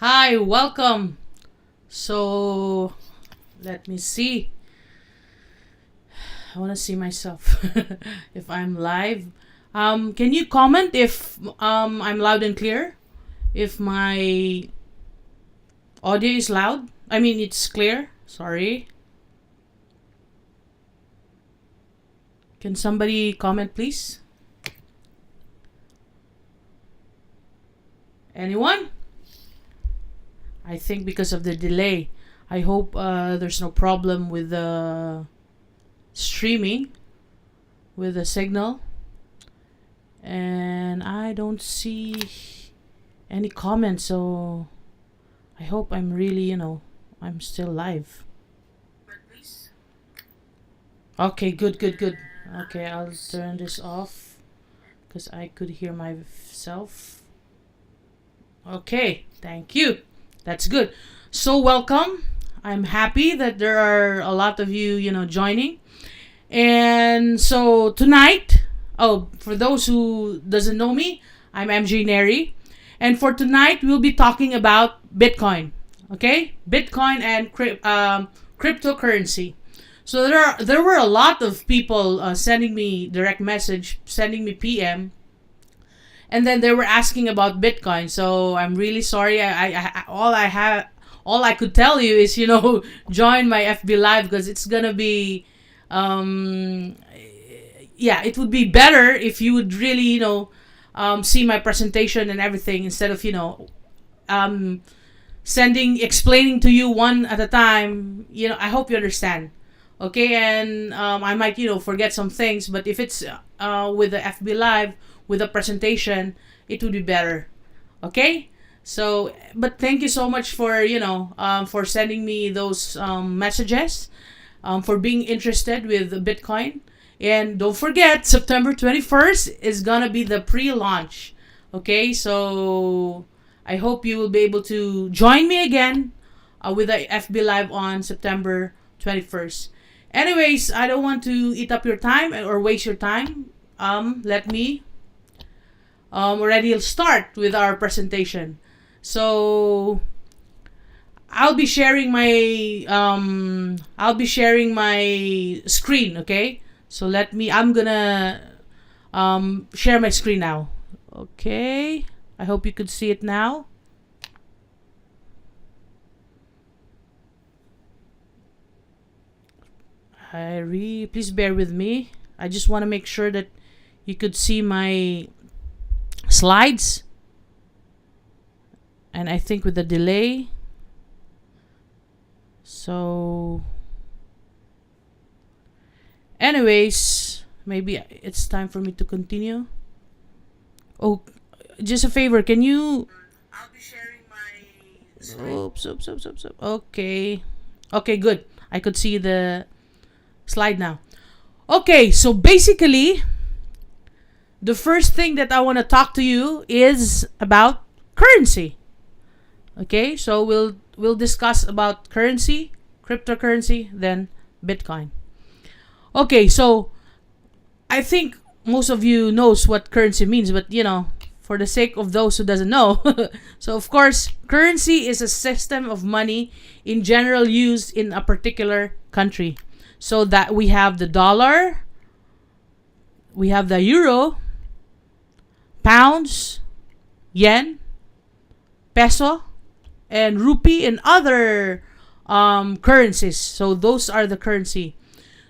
Hi, welcome. So, let me see. I want to see myself if I'm live. Can you comment if I'm loud and clear? If my audio is loud? I mean, it's clear. Sorry. Can somebody comment, please? Anyone? I think because of the delay. I hope there's no problem with the streaming, with the signal. And I don't see any comments, so I hope I'm really, I'm still live. Okay, good, good, good. Okay, I'll turn this off because I could hear myself. Okay, thank you. That's good. So welcome. I'm happy that there are a lot of you, joining. And so tonight, for those who doesn't know me, I'm MJ Neri. And for tonight, we'll be talking about Bitcoin. Okay? Bitcoin and cryptocurrency. So there were a lot of people sending me direct message, sending me PM, and then they were asking about Bitcoin. So I'm really sorry. All I could tell you is join my FB Live because it's gonna be, it would be better if you would really see my presentation and everything instead of explaining to you one at a time. I hope you understand. Okay, and I might, forget some things, but if it's with the FB Live, with a presentation, it would be better. Okay? So, but thank you so much for, for sending me those messages, for being interested with Bitcoin. And don't forget, September 21st is gonna be the pre-launch. Okay, so I hope you will be able to join me again with the FB Live on September 21st. Anyways, I don't want to eat up your time or waste your time. Let me already start with our presentation. So I'll be sharing my screen, okay? So I'm gonna share my screen now. Okay. I hope you could see it now. Please bear with me. I just want to make sure that you could see my slides. And I think with the delay. So anyways, maybe it's time for me to continue. Oh, just a favor, can you... I'll be sharing my... Oops. Okay. Okay, good. I could see the slide now. Okay, so basically, the first thing that I want to talk to you is about currency. Okay, so we'll discuss about currency, cryptocurrency, then Bitcoin. Okay, so I think most of you knows what currency means, but for the sake of those who doesn't know, so of course, currency is a system of money in general used in a particular country. So that we have the dollar, we have the euro, pounds, yen, peso, and rupee, and other currencies. So those are the currency.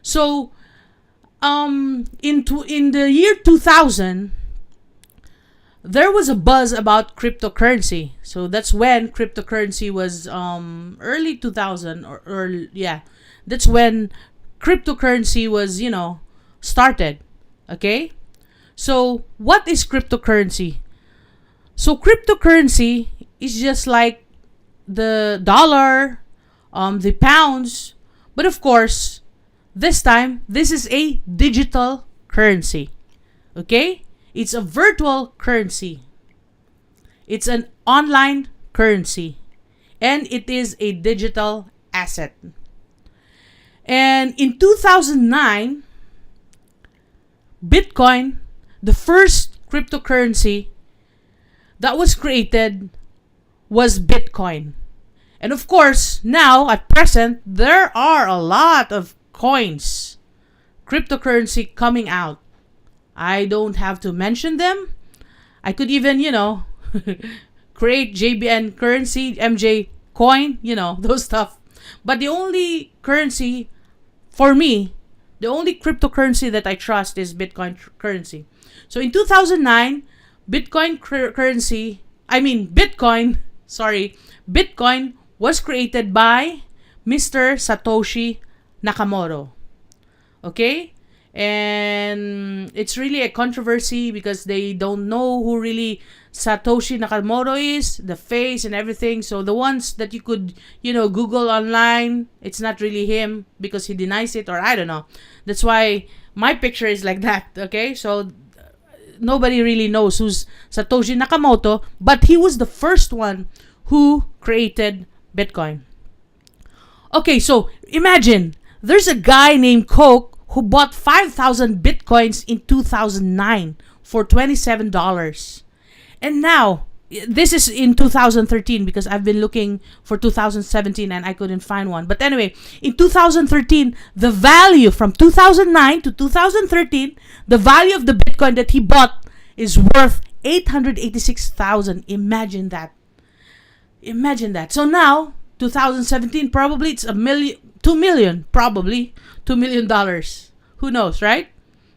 So in the year 2000, there was a buzz about cryptocurrency. So that's when cryptocurrency was early 2000 or yeah, that's when cryptocurrency was started. Okay, so what is cryptocurrency? So cryptocurrency is just like the dollar, the pounds, but of course this time this is a digital currency. Okay, it's a virtual currency, it's an online currency, and it is a digital asset. And in 2009, Bitcoin, the first cryptocurrency that was created, was Bitcoin. And of course, now at present, there are a lot of coins, cryptocurrency coming out. I don't have to mention them. I could even, create JBN currency, MJ coin, those stuff. But the only currency, for me, the only cryptocurrency that I trust is Bitcoin currency. So in 2009, Bitcoin was created by Mr. Satoshi Nakamoto. Okay? And it's really a controversy because they don't know who really Satoshi Nakamoto is, the face and everything. So the ones that you could, Google online, it's not really him because he denies it, or I don't know. That's why my picture is like that, okay? So nobody really knows who's Satoshi Nakamoto, but he was the first one who created Bitcoin. Okay, so imagine there's a guy named Koch who bought 5,000 Bitcoins in 2009 for $27. And now, this is in 2013 because I've been looking for 2017 and I couldn't find one. But anyway, in 2013, the value from 2009 to 2013, the value of the Bitcoin that he bought is worth 886,000. Imagine that. Imagine that. So now, 2017, probably it's $2 million, probably $2 million. Who knows, right?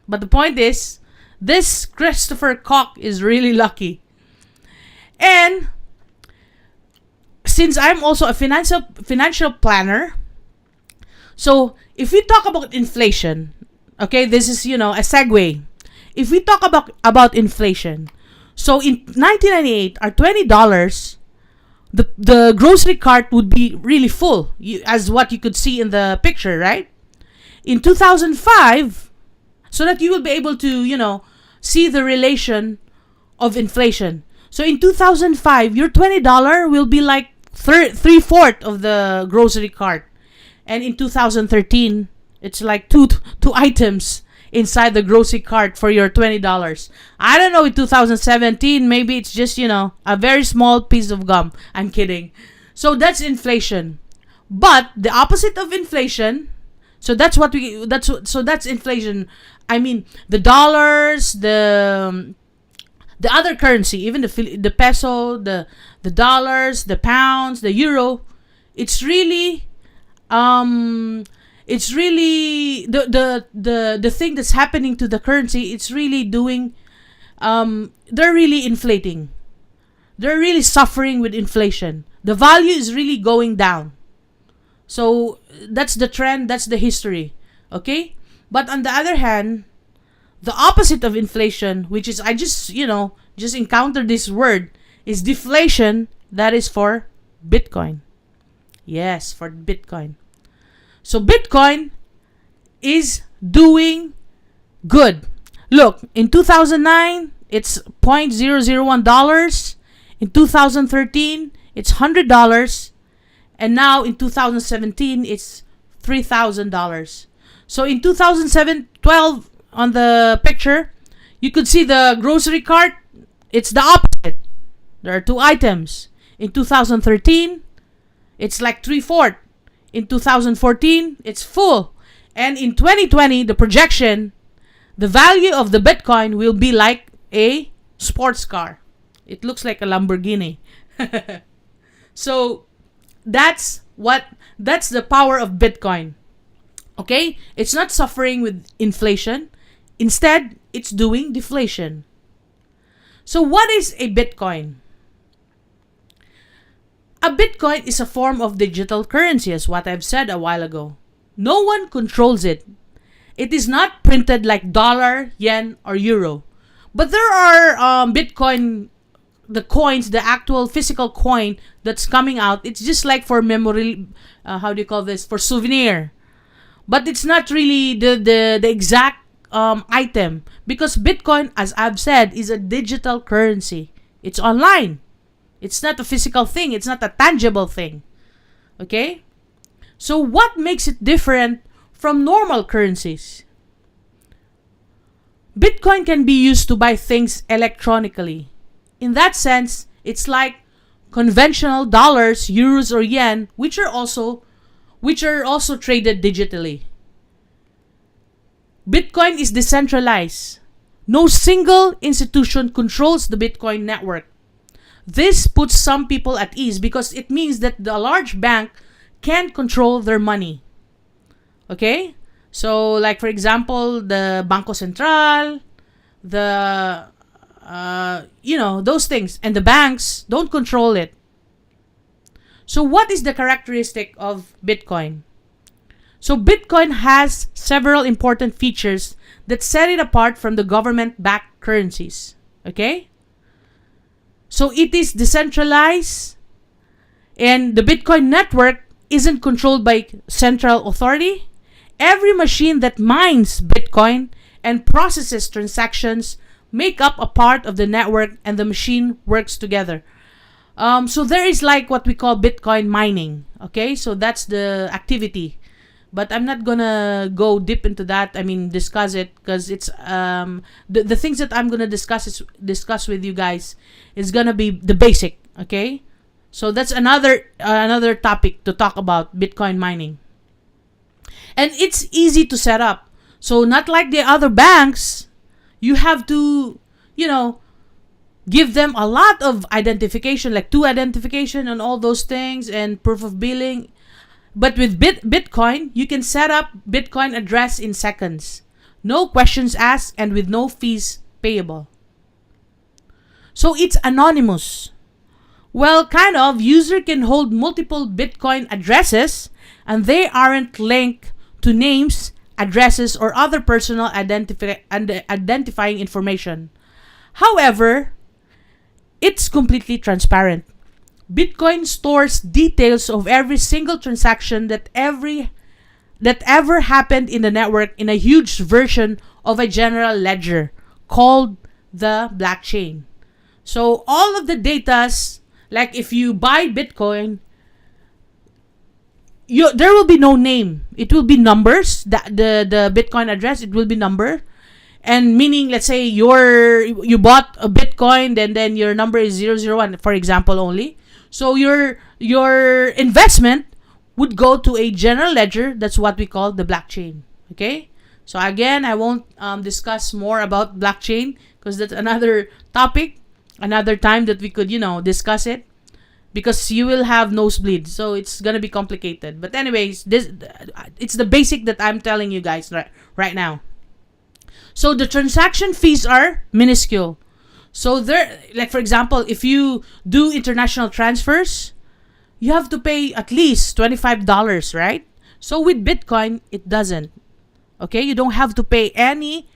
But the point is, this Christopher Koch is really lucky. And since I'm also a financial planner, so if we talk about inflation, okay, this is, a segue. If we talk about inflation, so in 1998, our $20, the grocery cart would be really full, as what you could see in the picture, right? In 2005, so that you will be able to, see the relation of inflation. So in 2005, your $20 will be like three-fourths of the grocery cart. And in 2013, it's like two items inside the grocery cart for your $20. I don't know, in 2017, maybe it's just, a very small piece of gum. I'm kidding. So that's inflation. But the opposite of inflation, so that's inflation. I mean, the dollars, the other currency, even the peso, the dollars, the pounds, the euro, it's really the thing that's happening to the currency. It's really doing, they're really inflating. They're really suffering with inflation. The value is really going down. So that's the trend, that's the history. Okay? But on the other hand, the opposite of inflation, which is, I just encountered this word, is deflation. That is for Bitcoin. Yes, for Bitcoin. So Bitcoin is doing good. Look, in 2009, it's $0.001. In 2013, it's $100. And now in 2017, it's $3,000. So in 2012, on the picture, you could see the grocery cart. It's the opposite. There are two items. In 2013, it's like three-fourths. In 2014, it's full. And in 2020, the projection, the value of the Bitcoin will be like a sports car. It looks like a Lamborghini. So that's the power of Bitcoin. Okay? It's not suffering with inflation. Instead, it's doing deflation. So what is a Bitcoin? A Bitcoin is a form of digital currency, as what I've said a while ago. No one controls it. It is not printed like dollar, yen, or euro. But there are Bitcoin, the coins, the actual physical coin that's coming out. It's just like for memory, for souvenir. But it's not really the exact item. Because Bitcoin, as I've said, is a digital currency. It's online. It's not a physical thing. It's not a tangible thing. Okay? So what makes it different from normal currencies? Bitcoin can be used to buy things electronically. In that sense, it's like conventional dollars, euros, or yen, which are also traded digitally. Bitcoin is decentralized. No single institution controls the Bitcoin network. This puts some people at ease because it means that the large bank can't control their money. Okay? So, like for example, the Banco Central, those things. And the banks don't control it. So, what is the characteristic of Bitcoin? So, Bitcoin has several important features that set it apart from the government-backed currencies. Okay? So it is decentralized, and the Bitcoin network isn't controlled by central authority. Every machine that mines Bitcoin and processes transactions make up a part of the network, and the machine works together. So there is like what we call Bitcoin mining. Okay, so that's the activity. But I'm not gonna go deep into that. I mean, discuss it, because it's the things that I'm gonna discuss with you guys is gonna be the basic. Okay, so that's another topic to talk about, Bitcoin mining, and it's easy to set up. So not like the other banks, you have to give them a lot of identification, like two identification and all those things, and proof of billing. But with Bitcoin, you can set up Bitcoin address in seconds. No questions asked and with no fees payable. So it's anonymous. Well, kind of. User can hold multiple Bitcoin addresses and they aren't linked to names, addresses, or other personal identifying information. However, it's completely transparent. Bitcoin stores details of every single transaction that ever happened in the network in a huge version of a general ledger called the blockchain. So all of the datas, like if you buy Bitcoin, there will be no name. It will be numbers. The Bitcoin address, it will be number. And meaning, let's say you bought a Bitcoin, then your number is 001, for example, only. So your investment would go to a general ledger. That's what we call the blockchain. Okay. So again, I won't discuss more about blockchain because that's another topic, another time that we could discuss it, because you will have nosebleed. So it's gonna be complicated. But anyways, it's the basic that I'm telling you guys right now. So the transaction fees are minuscule. So like for example, if you do international transfers, you have to pay at least $25, right? So with Bitcoin, it doesn't. Okay, you don't have to pay any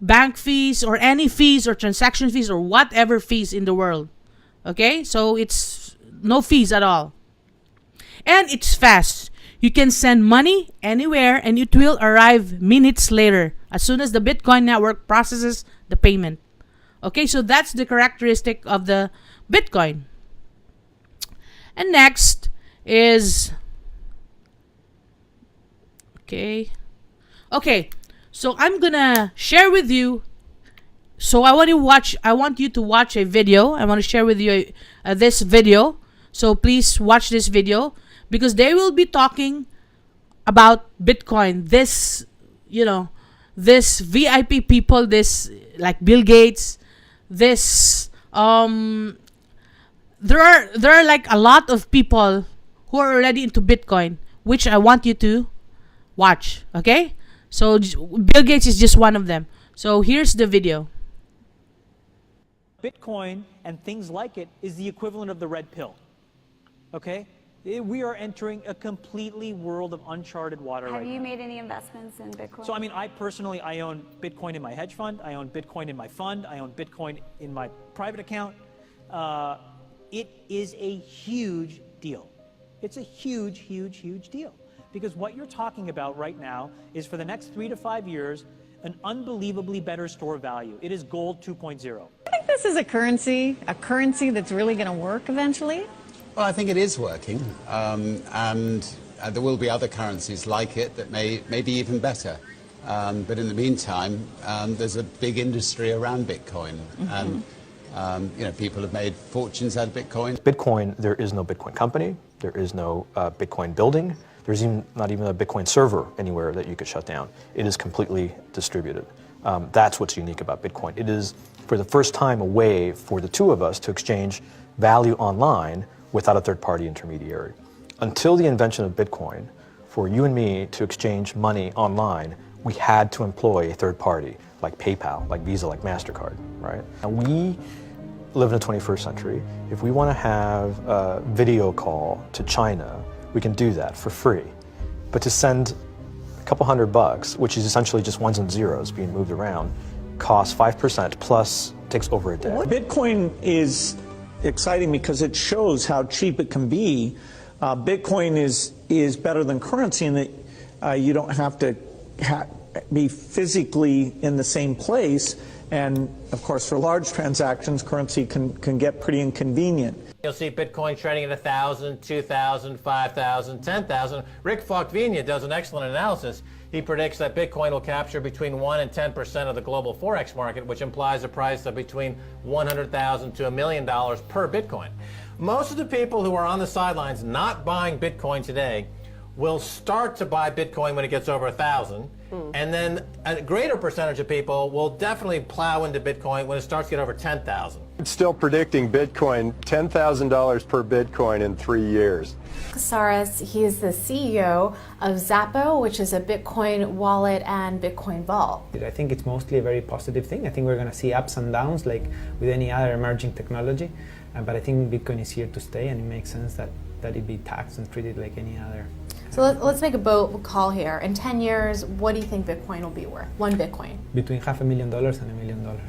bank fees or any fees or transaction fees or whatever fees in the world. Okay, so it's no fees at all. And it's fast. You can send money anywhere and it will arrive minutes later as soon as the Bitcoin network processes the payment. Okay, so that's the characteristic of the Bitcoin. And next is okay, so I'm gonna share with you. So I want you to watch a video. I want to share with you this video. So please watch this video because they will be talking about Bitcoin. This VIP people, this like Bill Gates, this there are like a lot of people who are already into Bitcoin, which I want you to watch. Okay, so Bill Gates is just one of them. So here's the video. Bitcoin and things like it is the equivalent of the red pill. Okay, we are entering a completely world of uncharted water right now. Have you made any investments in Bitcoin? So I mean, I personally own Bitcoin in my hedge fund. I own Bitcoin in my fund. I own Bitcoin in my private account. It is a huge deal. It's a huge, huge, huge deal. Because what you're talking about right now is for the next 3 to 5 years, an unbelievably better store of value. It is gold 2.0. I think this is a currency that's really going to work eventually. Well, I think it is working, and there will be other currencies like it that may be even better. But in the meantime, there's a big industry around Bitcoin, and people have made fortunes out of Bitcoin. Bitcoin, there is no Bitcoin company, there is no Bitcoin building, there's not even a Bitcoin server anywhere that you could shut down. It is completely distributed. That's what's unique about Bitcoin. It is, for the first time, a way for the two of us to exchange value online without a third-party intermediary. Until the invention of Bitcoin, for you and me to exchange money online, we had to employ a third party, like PayPal, like Visa, like MasterCard, right? And we live in the 21st century. If we want to have a video call to China, we can do that for free. But to send a couple $100, which is essentially just ones and zeros being moved around, costs 5% plus takes over a day. Bitcoin is exciting because it shows how cheap it can be. Bitcoin is better than currency in that you don't have to be physically in the same place. And of course, for large transactions, currency can get pretty inconvenient. You'll see Bitcoin trading at 1,000, 2,000, 5,000, 10,000. Rick Falkvinia does an excellent analysis. He predicts that Bitcoin will capture between 1 and 10% of the global Forex market, which implies a price of between $100,000 to $1 million per Bitcoin. Most of the people who are on the sidelines not buying Bitcoin today will start to buy Bitcoin when it gets over 1,000. And then a greater percentage of people will definitely plow into Bitcoin when it starts to get over 10,000. It's still predicting Bitcoin, $10,000 per Bitcoin in 3 years. Casares, he is the CEO of Zappo, which is a Bitcoin wallet and Bitcoin vault. I think it's mostly a very positive thing. I think we're going to see ups and downs like with any other emerging technology. But I think Bitcoin is here to stay, and it makes sense that it be taxed and treated like any other. So let's make a bold call here. In 10 years, what do you think Bitcoin will be worth? One Bitcoin. Between $500,000 and $1 million.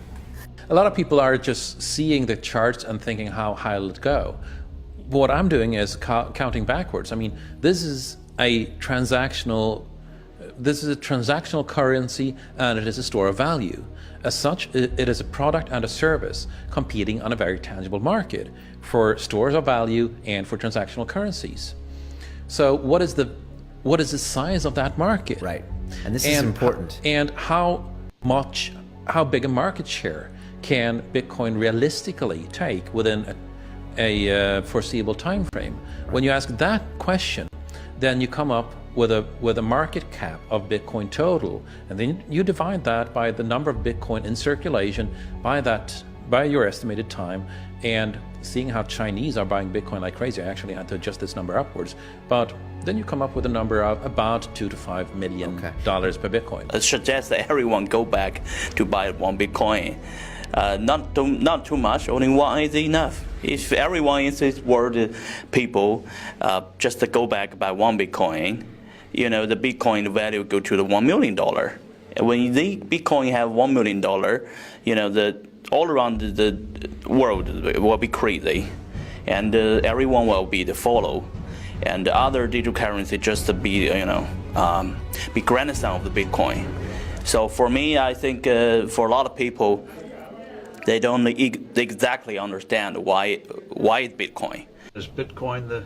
A lot of people are just seeing the charts and thinking, how high will it go? What I'm doing is counting backwards. I mean, this is a transactional currency, and it is a store of value. As such, it is a product and a service competing on a very tangible market for stores of value and for transactional currencies. So what is the size of that market? Right, and this is important. And how big a market share can Bitcoin realistically take within a foreseeable time frame? When you ask that question, then you come up with a market cap of Bitcoin total, and then you divide that by the number of Bitcoin in circulation by your estimated time. And seeing how Chinese are buying Bitcoin like crazy, I actually had to adjust this number upwards, but then you come up with a number of about $2 to $5 million per Bitcoin. I suggest that everyone go back to buy one Bitcoin. Not too much, only one is enough. If everyone in this world, people, just to go back buy one Bitcoin, the Bitcoin value go to the $1 million. And when the Bitcoin have $1 million, all around the world will be crazy, and everyone will be the follow, and the other digital currency just to be be grandson of the Bitcoin. So for me, I think for a lot of people, they don't exactly understand why Bitcoin. Is Bitcoin the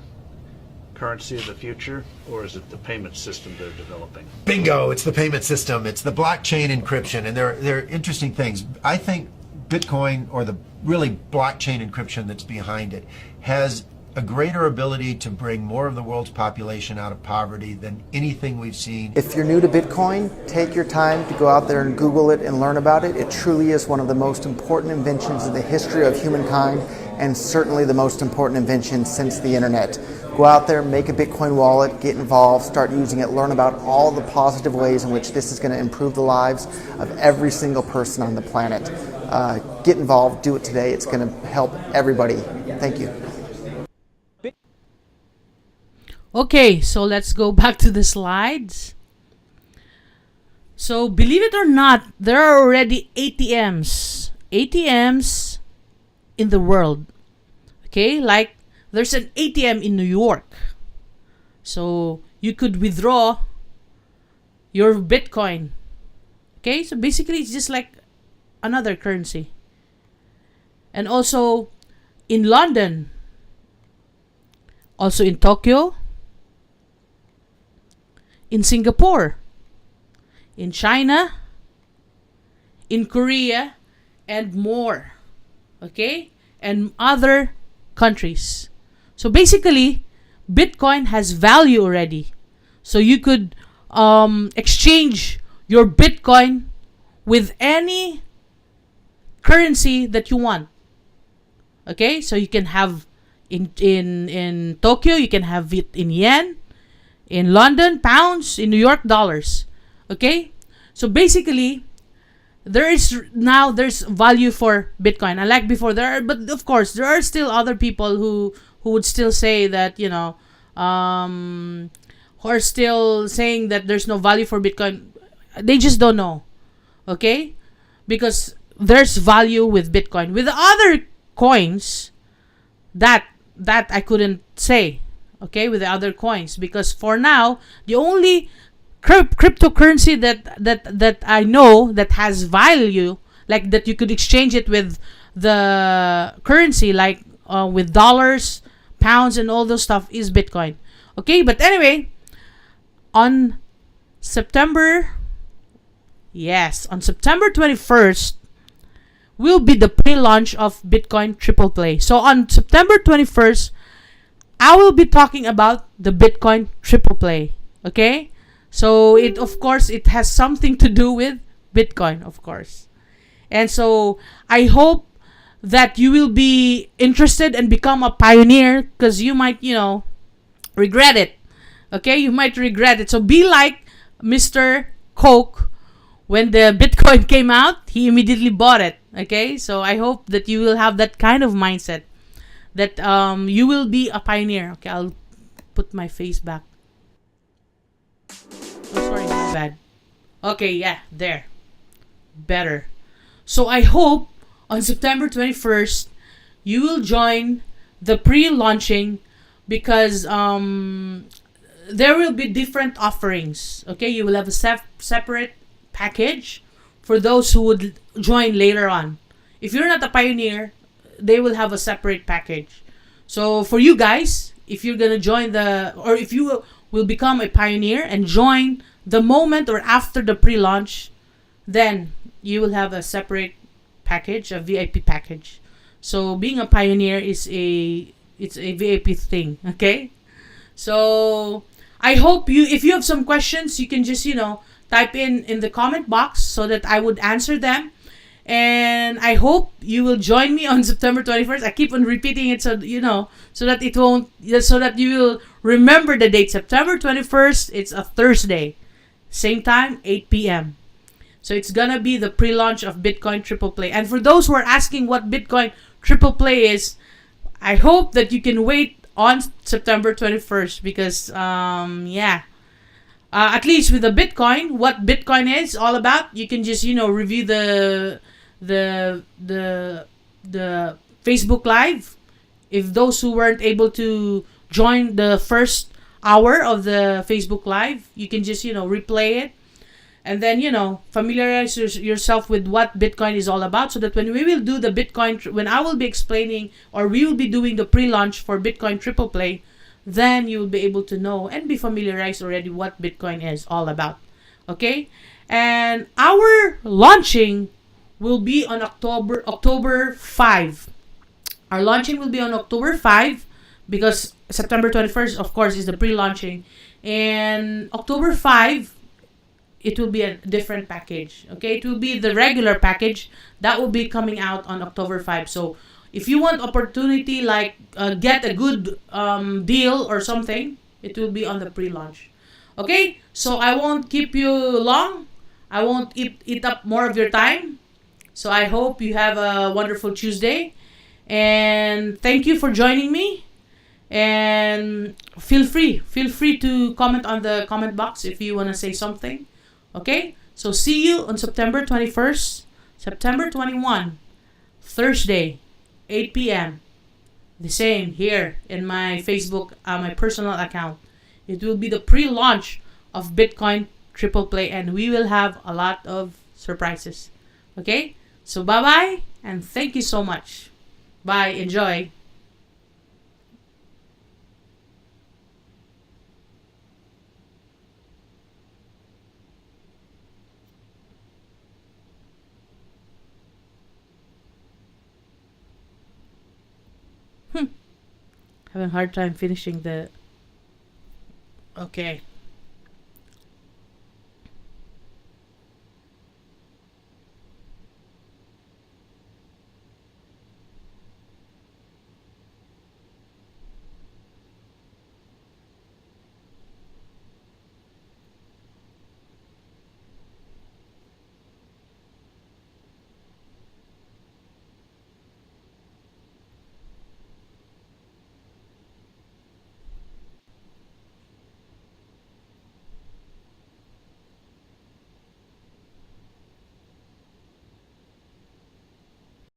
currency of the future, or is it the payment system they're developing? Bingo! It's the payment system. It's the blockchain encryption, and they're interesting things. I think Bitcoin, or the really blockchain encryption that's behind it, has a greater ability to bring more of the world's population out of poverty than anything we've seen. If you're new to Bitcoin, take your time to go out there and Google it and learn about it. It truly is one of the most important inventions in the history of humankind, and certainly the most important invention since the internet. Go out there, make a Bitcoin wallet, get involved, start using it, learn about all the positive ways in which this is going to improve the lives of every single person on the planet. Get involved, do it today. It's going to help everybody. Thank you. Okay, so let's go back to the slides. So believe it or not, there are already ATMs in the world. Okay, like there's an ATM in New York. So you could withdraw your Bitcoin. Okay, so basically it's just like another currency. And also in London, also in Tokyo, in Singapore, in China, in Korea, and more. Okay? And other countries. So basically, Bitcoin has value already. So you could exchange your Bitcoin with any currency that you want. Okay? So you can have in Tokyo, you can have it in yen. In London, pounds. In New York, dollars. Okay? So basically, there's value for Bitcoin. Unlike before, but of course, there are still other people who would still say that, who are still saying that there's no value for Bitcoin. They just don't know. Okay? Because there's value with Bitcoin. With the other coins, that I couldn't say. Okay, with the other coins, because for now the only cryptocurrency that I know that has value, like that you could exchange it with the currency, like with dollars, pounds, and all those stuff, is Bitcoin. Okay, but anyway, on September 21st will be the pre-launch of Bitcoin Triple Play. So on September 21st, I will be talking about the Bitcoin Triple Play. Okay? So it has something to do with Bitcoin, of course. And so I hope that you will be interested and become a pioneer, because you might, regret it. Okay? You might regret it. So be like Mr. Koch. When the Bitcoin came out, he immediately bought it. Okay? So I hope that you will have that kind of mindset. that you will be a pioneer. Okay, I'll put my face back. Oh, sorry, my bad. Okay, yeah, there. Better. So I hope on September 21st, you will join the pre-launching, because there will be different offerings. Okay, you will have a separate package for those who would join later on. If you're not a pioneer, they will have a separate package. So for you guys, if you're gonna join or if you will become a pioneer and join the moment or after the pre-launch, then you will have a separate package, a VIP package. So being a pioneer is it's a VIP thing, okay? So I hope if you have some questions, you can just, type in the comment box so that I would answer them. And I hope you will join me on September 21st. I keep on repeating it so that you will remember the date. September 21st, it's a Thursday. Same time, 8 p.m. So it's gonna be the pre-launch of Bitcoin Triple Play. And for those who are asking what Bitcoin Triple Play is, I hope that you can wait on September 21st, because at least with the Bitcoin, what Bitcoin is all about, you can just review the Facebook Live. If those who weren't able to join the first hour of the Facebook Live, you can just replay it, and then familiarize yourself with what Bitcoin is all about, so that when we will do the Bitcoin, when I will be explaining, or we will be doing the pre-launch for Bitcoin Triple Play, then you will be able to know and be familiarized already what Bitcoin is all about. Okay? And our launching will be on October 5. Our launching will be on October 5, because September 21st, of course, is the pre-launching. And October 5, it will be a different package. Okay? It will be the regular package that will be coming out on October 5. So if you want opportunity, like get a good deal or something, it will be on the pre-launch. Okay? So I won't keep you long. I won't eat up more of your time. So I hope you have a wonderful Tuesday. And thank you for joining me. And feel free to comment on the comment box if you want to say something. Okay? So see you on September 21st, September 21, Thursday, 8 p.m. The same here in my Facebook, my personal account. It will be the pre-launch of Bitcoin Triple Play, and we will have a lot of surprises. Okay? So bye-bye, and thank you so much. Bye. Enjoy. Having a hard time finishing the... Okay.